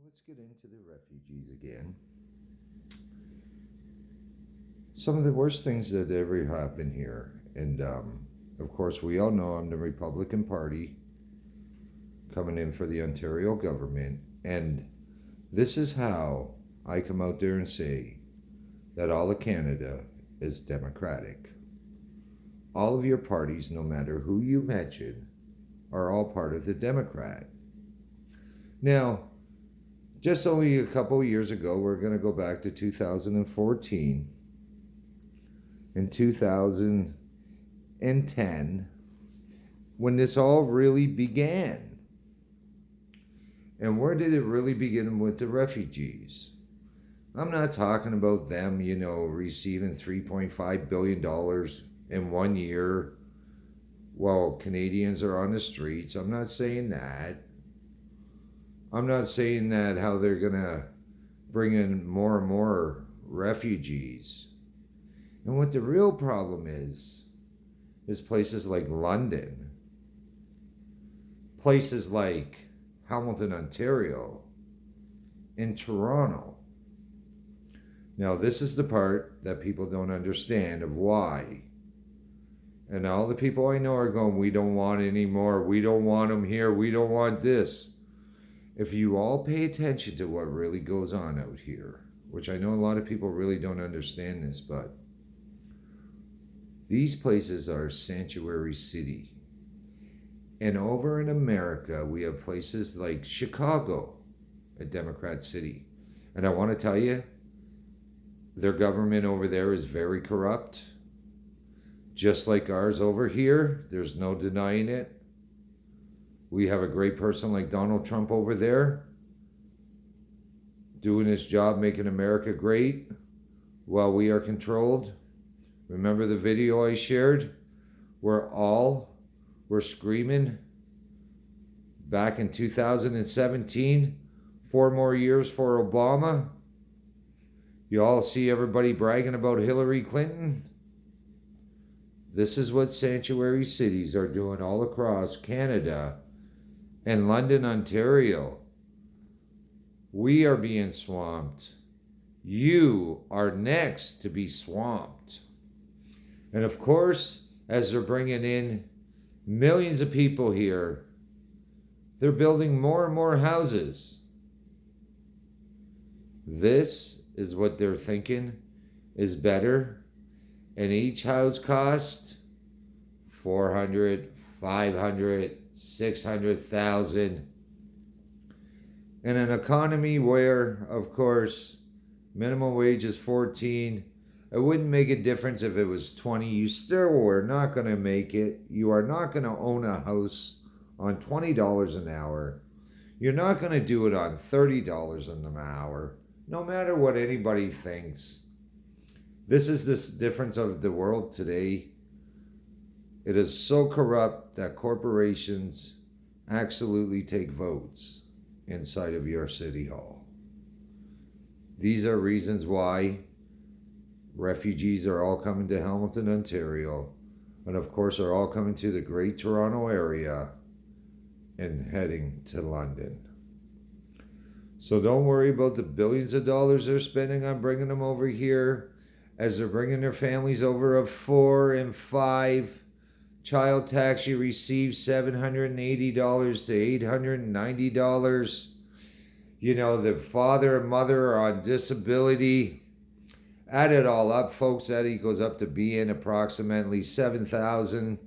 let's get into the refugees again. Some of the worst things that ever happened here, and of course, we all know I'm the Republican Party coming in for the Ontario government, and this is how I come out there and say that all of Canada is Democratic. All of your parties, no matter who you mention, are all part of the Democrat. Now, just only a couple of years ago, we're going to go back to 2014. In 2010, when this all really began. And where did it really begin? With the refugees? I'm not talking about them, receiving $3.5 billion in 1 year while Canadians are on the streets. I'm not saying that. I'm not saying that how they're going to bring in more and more refugees. And what the real problem is places like London, places like Hamilton, Ontario, and Toronto. Now, this is the part that people don't understand of why. And all the people I know are going, we don't want any more. We don't want them here. We don't want this. If you all pay attention to what really goes on out here, which I know a lot of people really don't understand this, but these places are sanctuary city. And over in America, we have places like Chicago, a Democrat city. And I want to tell you, their government over there is very corrupt. Just like ours over here, there's no denying it. We have a great person like Donald Trump over there doing his job, making America great while we are controlled. Remember the video I shared where all were screaming back in 2017, 4 more years for Obama? You all see everybody bragging about Hillary Clinton? This is what sanctuary cities are doing all across Canada and London, Ontario. We are being swamped. You are next to be swamped. And of course, as they're bringing in millions of people here, they're building more and more houses. This is what they're thinking is better. And each house costs $400,000, $500,000, $600,000. In an economy where, of course, minimum wage is $14, it wouldn't make a difference if it was $20. You still were not going to make it. You are not going to own a house on $20 an hour. You're not going to do it on $30 an hour, no matter what anybody thinks. This is this difference of the world today. It is so corrupt that corporations absolutely take votes inside of your city hall. These are reasons why refugees are all coming to Hamilton, Ontario, and of course are all coming to the Great Toronto Area and heading to London. So don't worry about the billions of dollars they're spending on bringing them over here, as they're bringing their families over of 4 and 5. Child tax, you receive $780 to $890. The father and mother are on disability. Add it all up, folks, that equals up to being approximately $7,000.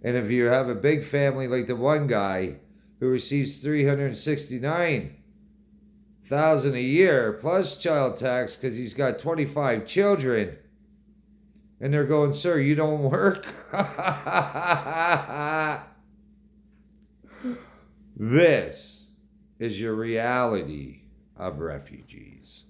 And if you have a big family like the one guy who receives $369,000 a year plus child tax because he's got 25 children, and they're going, sir, you don't work? This is your reality of refugees.